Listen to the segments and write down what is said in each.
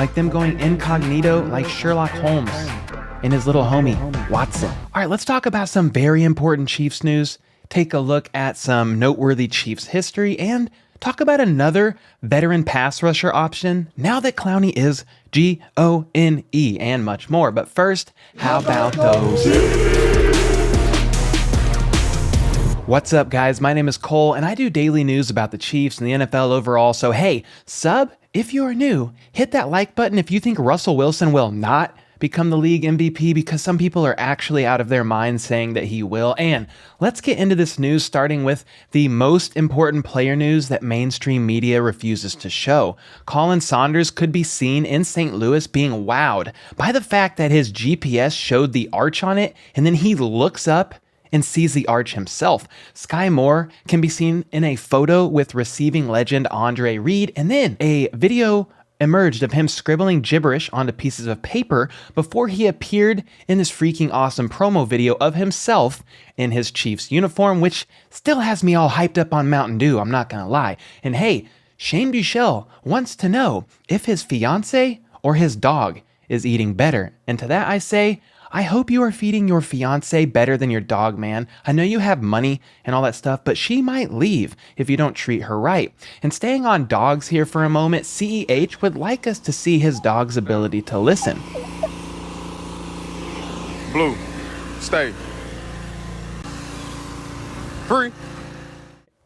like them going incognito like Sherlock Holmes and his little homie, Watson. All right, let's talk about some very important Chiefs news, take a look at some noteworthy Chiefs history, and talk about another veteran pass rusher option now that Clowney is GONE, and much more. But first, how about those? What's up, guys? My name is Cole, and I do daily news about the Chiefs and the NFL overall. So hey, sub if you are new, hit that like button if you think Russell Wilson will not become the league MVP, because some people are actually out of their minds saying that he will. And let's get into this news, starting with the most important player news that mainstream media refuses to show. Colin Saunders could be seen in St. Louis being wowed by the fact that his GPS showed the arch on it, and then he looks up and sees the arch himself. Skyy Moore can be seen in a photo with receiving legend Andre Reed, and then a video emerged of him scribbling gibberish onto pieces of paper before he appeared in this freaking awesome promo video of himself in his Chiefs uniform, which still has me all hyped up on Mountain Dew, I'm not gonna lie. And hey, Shane Buechele wants to know if his fiance or his dog is eating better. And to that I say, I hope you are feeding your fiance better than your dog, man. I know you have money and all that stuff, but she might leave if you don't treat her right. And staying on dogs here for a moment, CEH would like us to see his dog's ability to listen. Blue, stay. Free.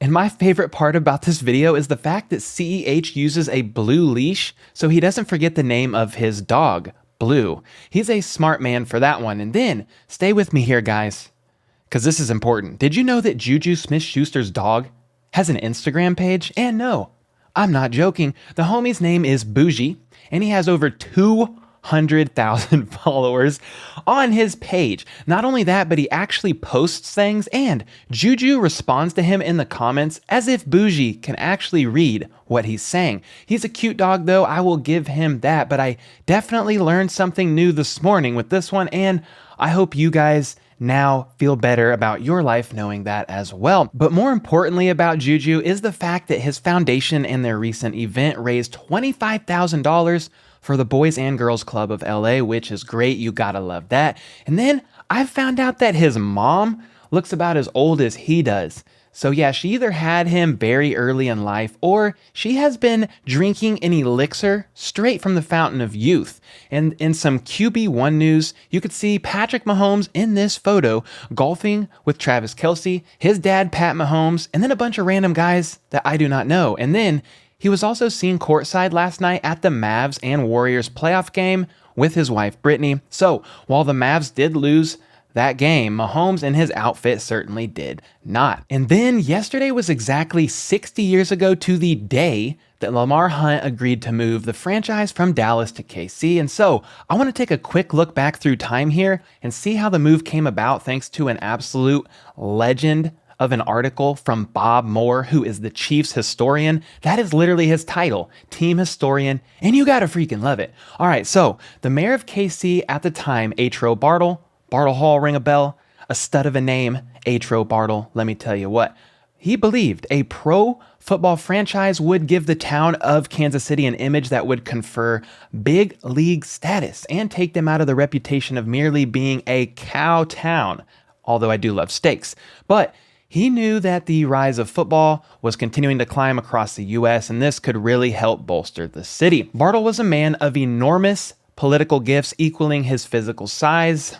And my favorite part about this video is the fact that CEH uses a blue leash so he doesn't forget the name of his dog, Blue. He's a smart man for that one. And then, stay with me here, guys, because this is important. Did you know that JuJu Smith-Schuster's dog has an Instagram page? And no, I'm not joking. The homie's name is Bougie, and he has over 200,000 followers on his page. Not only that, but he actually posts things, and JuJu responds to him in the comments as if Bougie can actually read what he's saying. He's a cute dog, though, I will give him that, but I definitely learned something new this morning with this one, and I hope you guys now feel better about your life knowing that as well. But more importantly about JuJu is the fact that his foundation and their recent event raised $25,000 for the Boys and Girls Club of LA, which is great. You gotta love that. And then I found out that his mom looks about as old as he does. So yeah, she either had him very early in life, or she has been drinking an elixir straight from the fountain of youth. And in some QB1 news, you could see Patrick Mahomes in this photo golfing with Travis Kelce, his dad Pat Mahomes, and then a bunch of random guys that I do not know. And then he was also seen courtside last night at the Mavs and Warriors playoff game with his wife Brittany. So while the Mavs did lose that game, Mahomes and his outfit certainly did not. And then yesterday was exactly 60 years ago to the day that Lamar Hunt agreed to move the franchise from Dallas to KC. And so I want to take a quick look back through time here and see how the move came about, thanks to an absolute legend of an article from Bob Moore, who is the Chiefs historian. That is literally his title, team historian, and you gotta freaking love it. All right, so the mayor of KC at the time, Atro Bartle Hall, ring a bell? A stud of a name, Atro Bartle, let me tell you what. He believed a pro football franchise would give the town of Kansas City an image that would confer big league status and take them out of the reputation of merely being a cow town, although I do love steaks. But he knew that the rise of football was continuing to climb across the U.S., and this could really help bolster the city. Bartle was a man of enormous political gifts equaling his physical size,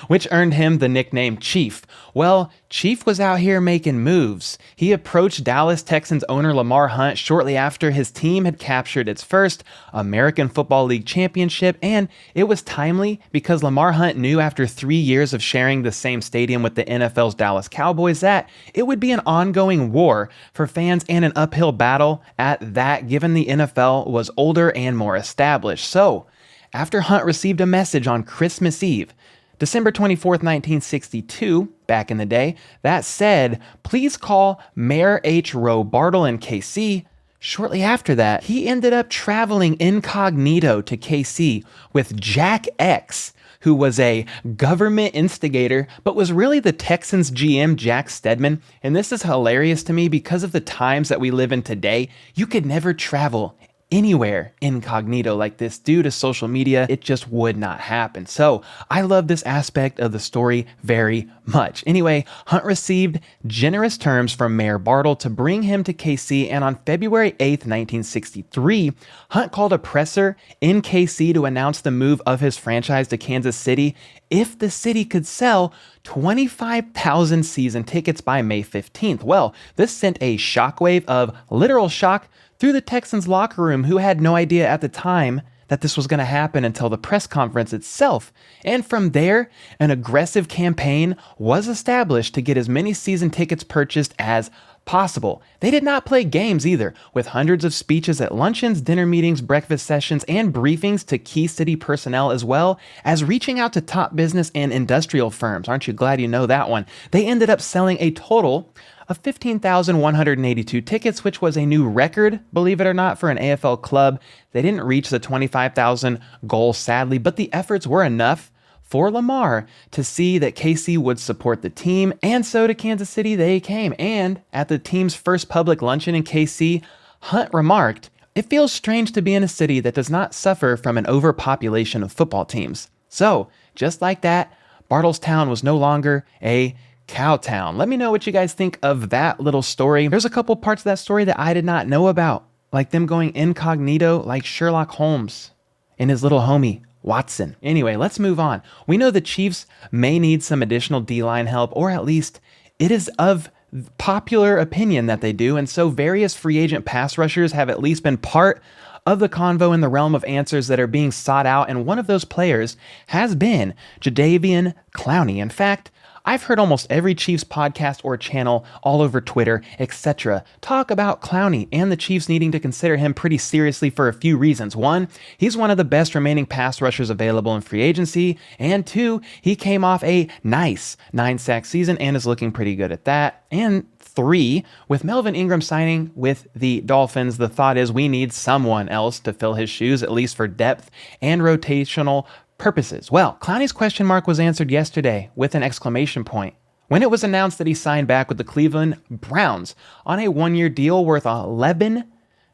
which earned him the nickname Chief. Well, Chief was out here making moves. He approached Dallas Texans owner Lamar Hunt shortly after his team had captured its first American Football League championship, and it was timely because Lamar Hunt knew after 3 years of sharing the same stadium with the NFL's Dallas Cowboys that it would be an ongoing war for fans and an uphill battle at that, given the NFL was older and more established. So, after Hunt received a message on Christmas Eve, December 24th, 1962, back in the day, that said, please call Mayor H. Roe Bartle in KC. Shortly after that, he ended up traveling incognito to KC with Jack X, who was a government instigator, but was really the Texans GM, Jack Stedman. And this is hilarious to me because of the times that we live in today. You could never travel anywhere incognito like this due to social media. It just would not happen. So I love this aspect of the story very much. Anyway, Hunt received generous terms from Mayor Bartle to bring him to KC, and on February 8th, 1963, Hunt called a presser in KC to announce the move of his franchise to Kansas City if the city could sell 25,000 season tickets by May 15th. Well, this sent a shockwave of literal shock through the Texans locker room, who had no idea at the time that this was going to happen until the press conference itself. And from there, an aggressive campaign was established to get as many season tickets purchased as possible. They did not play games either, with hundreds of speeches at luncheons, dinner meetings, breakfast sessions, and briefings to key city personnel, as well as reaching out to top business and industrial firms. Aren't you glad you know that one? They ended up selling a total of 15,182 tickets, which was a new record, believe it or not, for an AFL club. They didn't reach the 25,000 goal, sadly, but the efforts were enough for Lamar to see that KC would support the team, and so to Kansas City they came. And at the team's first public luncheon in KC, Hunt remarked, "It feels strange to be in a city that does not suffer from an overpopulation of football teams." So, just like that, Bartlestown was no longer a Cowtown. Let me know what you guys think of that little story. There's a couple parts of that story that I did not know about, like them going incognito like Sherlock Holmes and his little homie, Watson. Anyway, let's move on. We know the Chiefs may need some additional D-line help, or at least it is of popular opinion that they do, and so various free agent pass rushers have at least been part of the convo in the realm of answers that are being sought out, and one of those players has been Jadeveon Clowney. In fact, I've heard almost every Chiefs podcast or channel all over Twitter, etc., talk about Clowney and the Chiefs needing to consider him pretty seriously for a few reasons. One, he's one of the best remaining pass rushers available in free agency, and two, he came off a nice 9-sack season and is looking pretty good at that. And three, with Melvin Ingram signing with the Dolphins, the thought is we need someone else to fill his shoes, at least for depth and rotational purposes. Well, Clowney's question mark was answered yesterday with an exclamation point when it was announced that he signed back with the Cleveland Browns on a 1-year deal worth $11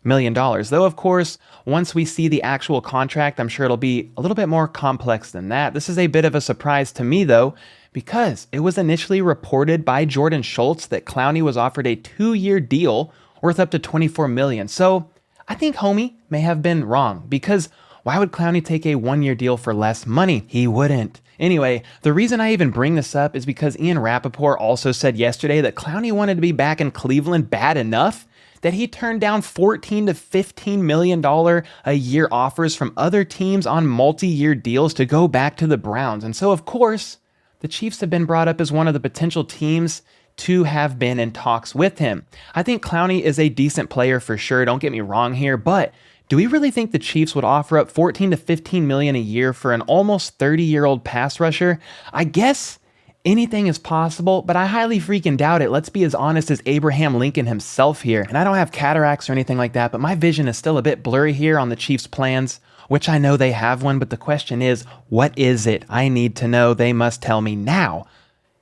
million. Though, of course, once we see the actual contract, I'm sure it'll be a little bit more complex than that. This is a bit of a surprise to me, though, because it was initially reported by Jordan Schultz that Clowney was offered a 2-year deal worth up to $24 million. So I think homie may have been wrong, because why would Clowney take a 1-year deal for less money? He wouldn't. Anyway, the reason I even bring this up is because Ian Rappaport also said yesterday that Clowney wanted to be back in Cleveland bad enough that he turned down $14 to $15 million a year offers from other teams on multi-year deals to go back to the Browns. And so, of course, the Chiefs have been brought up as one of the potential teams to have been in talks with him. I think Clowney is a decent player for sure, don't get me wrong here, but do we really think the Chiefs would offer up $14 to $15 million a year for an almost 30-year-old pass rusher? I guess anything is possible, but I highly freaking doubt it. Let's be as honest as Abraham Lincoln himself here. And I don't have cataracts or anything like that, but my vision is still a bit blurry here on the Chiefs' plans, which I know they have one, but the question is, what is it? I need to know. They must tell me now.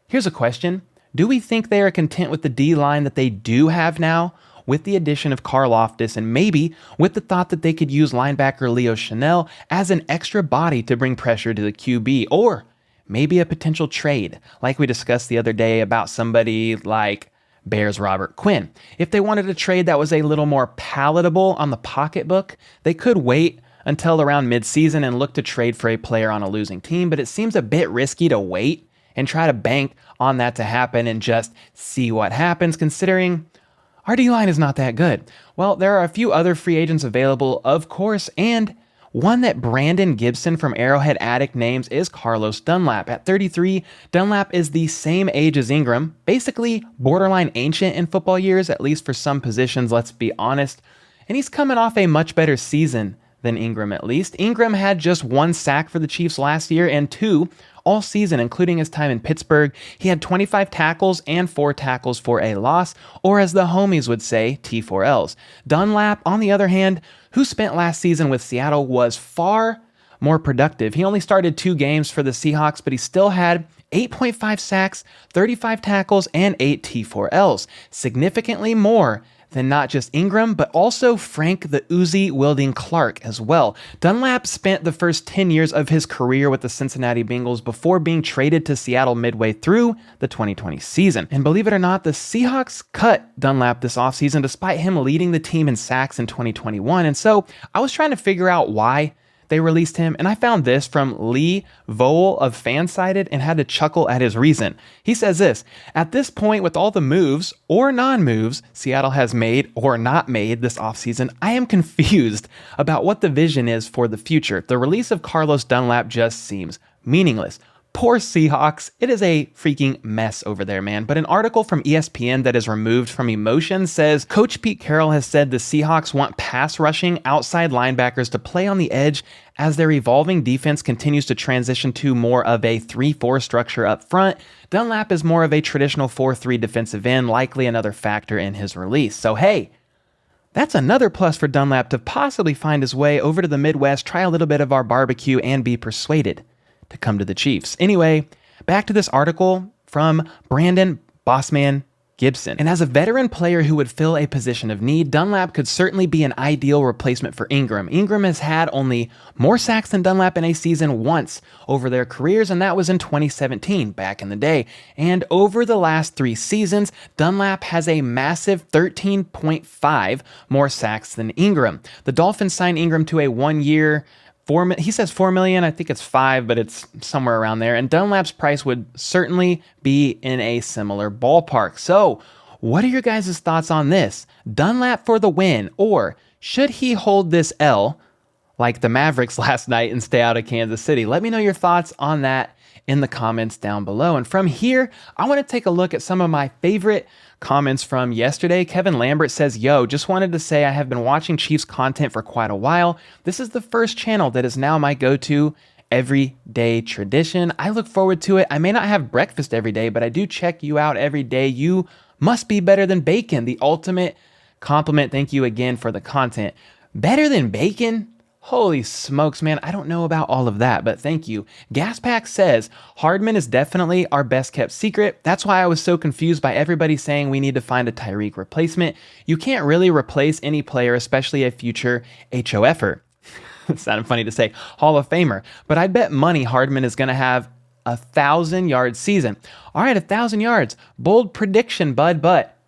Here's a question. Do we think they are content with the D-line that they do have now, with the addition of Carl Loftus, and maybe with the thought that they could use linebacker Leo Chanel as an extra body to bring pressure to the QB, or maybe a potential trade, like we discussed the other day about somebody like Bears Robert Quinn. If they wanted a trade that was a little more palatable on the pocketbook, they could wait until around midseason and look to trade for a player on a losing team, but it seems a bit risky to wait and try to bank on that to happen and just see what happens, considering our D-line is not that good. Well, there are a few other free agents available, of course, and one that Brandon Gibson from Arrowhead Addict names is Carlos Dunlap. At 33, Dunlap is the same age as Ingram, basically borderline ancient in football years, at least for some positions, let's be honest, and he's coming off a much better season than Ingram, at least. Ingram had just 1 sack for the Chiefs last year and 2 all season, including his time in Pittsburgh. He had 25 tackles and 4 tackles for a loss, or as the homies would say, T4Ls. Dunlap, on the other hand, who spent last season with Seattle, was far more productive. He only started 2 games for the Seahawks, but he still had 8.5 sacks, 35 tackles, and 8 T4Ls, significantly more than not just Ingram, but also Frank the Uzi wielding Clark as well. Dunlap spent the first 10 years of his career with the Cincinnati Bengals before being traded to Seattle midway through the 2020 season. And believe it or not, the Seahawks cut Dunlap this offseason despite him leading the team in sacks in 2021. And so I was trying to figure out why they released him, and I found this from Lee Vowell of Fansided and had to chuckle at his reason. He says this: at this point, with all the moves or non-moves Seattle has made or not made this offseason, I am confused about what the vision is for the future. The release of Carlos Dunlap just seems meaningless. Poor Seahawks. It is a freaking mess over there, man. But an article from ESPN that is removed from Emotion says Coach Pete Carroll has said the Seahawks want pass rushing outside linebackers to play on the edge as their evolving defense continues to transition to more of a 3-4 structure up front. Dunlap is more of a traditional 4-3 defensive end, likely another factor in his release. So hey, that's another plus for Dunlap to possibly find his way over to the Midwest, try a little bit of our barbecue, and be persuaded to come to the Chiefs. Anyway, back to this article from Brandon Bossman Gibson. And as a veteran player who would fill a position of need, Dunlap could certainly be an ideal replacement for Ingram. Ingram has had only more sacks than Dunlap in a season once over their careers, and that was in 2017, back in the day. And over the last 3 seasons, Dunlap has a massive 13.5 more sacks than Ingram. The Dolphins signed Ingram to a 1-year, he says $4 million. I think it's 5, but it's somewhere around there. And Dunlap's price would certainly be in a similar ballpark. So what are your guys' thoughts on this? Dunlap for the win, or should he hold this L like the Mavericks last night and stay out of Kansas City? Let me know your thoughts on that in the comments down below. And from here, I want to take a look at some of my favorite comments from yesterday. Kevin Lambert says, yo, just wanted to say I have been watching Chiefs content for quite a while. This is the first channel that is now my go-to everyday tradition. I look forward to it. I may not have breakfast every day, but I do check you out every day. You must be better than bacon. The ultimate compliment. Thank you again for the content. Better than bacon? Holy smokes, man. I don't know about all of that, but thank you. Gaspack says, Hardman is definitely our best kept secret. That's why I was so confused by everybody saying we need to find a Tyreek replacement. You can't really replace any player, especially a future HOFer. It sounded funny to say Hall of Famer, but I bet money Hardman is going to have a 1,000-yard season. All right, 1,000 yards. Bold prediction, bud, but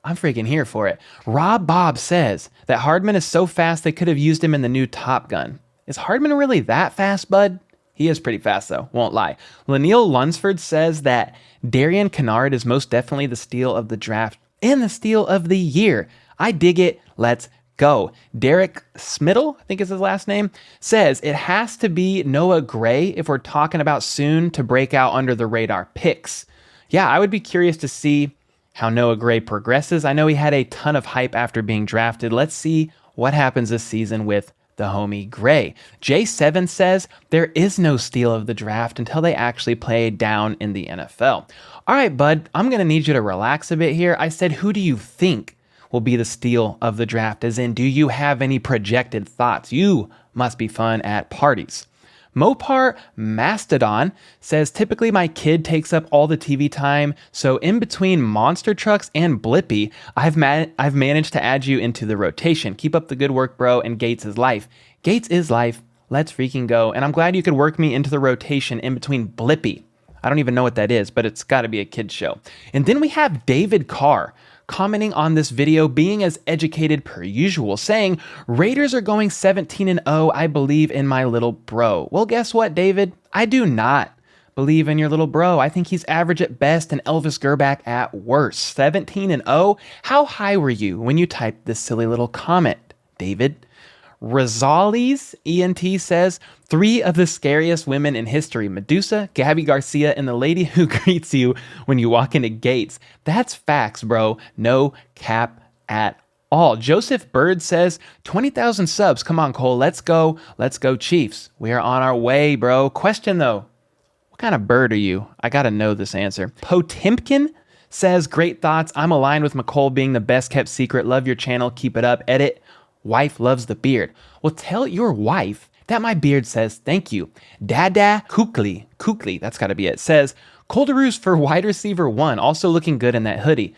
I'm freaking here for it. Rob Bob says that Hardman is so fast they could have used him in the new Top Gun. Is Hardman really that fast, bud? He is pretty fast, though. Won't lie. Laniel Lunsford says that Jadeveon Kinnard is most definitely the steal of the draft and the steal of the year. I dig it. Let's go. Derek Smittle, I think is his last name, says it has to be Noah Gray if we're talking about soon to break out under the radar picks. Yeah, I would be curious to see how Noah Gray progresses. I know he had a ton of hype after being drafted. Let's see what happens this season with the homie Gray. J7 says there is no steal of the draft until they actually play down in the NFL. All right, bud, I'm going to need you to relax a bit here. I said, who do you think will be the steal of the draft? As in, do you have any projected thoughts? You must be fun at parties. Mopar Mastodon says, typically my kid takes up all the TV time, so in between monster trucks and Blippi, I've managed to add you into the rotation. Keep up the good work, bro, and Gates is life. Gates is life. Let's freaking go. And I'm glad you could work me into the rotation in between Blippi. I don't even know what that is, but it's got to be a kid's show. And then we have David Carr commenting on this video, being as educated per usual, saying, Raiders are going 17-0, I believe in my little bro. Well, guess what, David? I do not believe in your little bro. I think he's average at best and Elvis Gerback at worst. 17-0? How high were you when you typed this silly little comment, David? Rosales ENT says, 3 of the scariest women in history, Medusa, Gabby Garcia, and the lady who greets you when you walk into Gates. That's facts, bro. No cap at all. Joseph Bird says, 20,000 subs. Come on, Cole. Let's go. Let's go, Chiefs. We are on our way, bro. Question, though. What kind of bird are you? I got to know this answer. Potemkin says, great thoughts. I'm aligned with McCole being the best kept secret. Love your channel. Keep it up. Edit. Wife loves the beard. Well, tell your wife that my beard says thank you. Dada Kukli, that's got to be it, says, Colderoos for wide receiver 1, also looking good in that hoodie.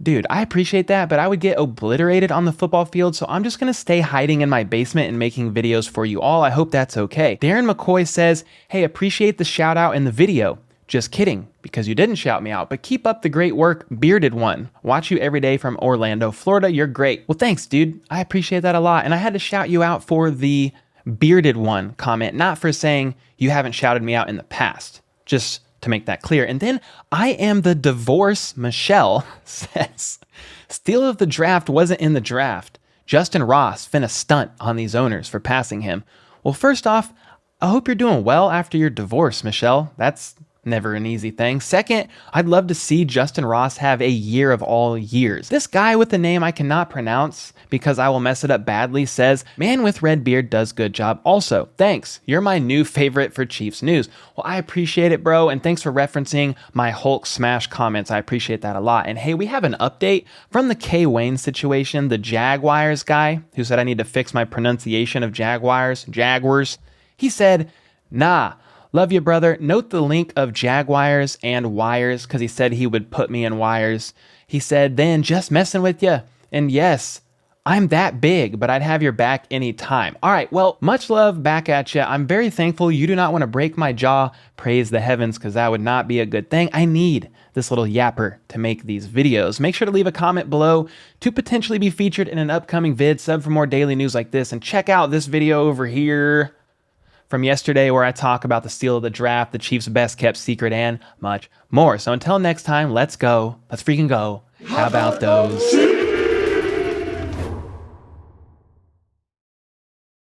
Dude, I appreciate that, but I would get obliterated on the football field, so I'm just gonna stay hiding in my basement and making videos for you all. I hope that's okay. Darren McCoy says, hey, appreciate the shout out in the video. Just kidding, because you didn't shout me out, but keep up the great work, Bearded One. Watch you every day from Orlando, Florida. You're great. Well, thanks, dude. I appreciate that a lot. And I had to shout you out for the Bearded One comment, not for saying you haven't shouted me out in the past. Just to make that clear. And then I am the divorce. Michelle says, steal of the draft wasn't in the draft. Justin Ross finna stunt on these owners for passing him. Well, first off, I hope you're doing well after your divorce, Michelle. That's never an easy thing. Second, I'd love to see Justin Ross have a year of all years. This guy with the name I cannot pronounce because I will mess it up badly says, man with red beard does good job. Also, thanks. You're my new favorite for Chiefs news. Well, I appreciate it, bro. And thanks for referencing my Hulk smash comments. I appreciate that a lot. And hey, we have an update from the K Wayne situation, the Jaguars guy who said I need to fix my pronunciation of Jaguars. He said, nah, love you, brother. Note the link of Jaguars and wires because he said he would put me in wires. He said, then just messing with you. And yes, I'm that big, but I'd have your back anytime. All right, well, much love back at you. I'm very thankful you do not want to break my jaw. Praise the heavens, because that would not be a good thing. I need this little yapper to make these videos. Make sure to leave a comment below to potentially be featured in an upcoming vid. Sub for more daily news like this, and check out this video over here from yesterday where I talk about the steal of the draft, the Chiefs' best kept secret, and much more. So until next time, let's go. Let's freaking go. How about those?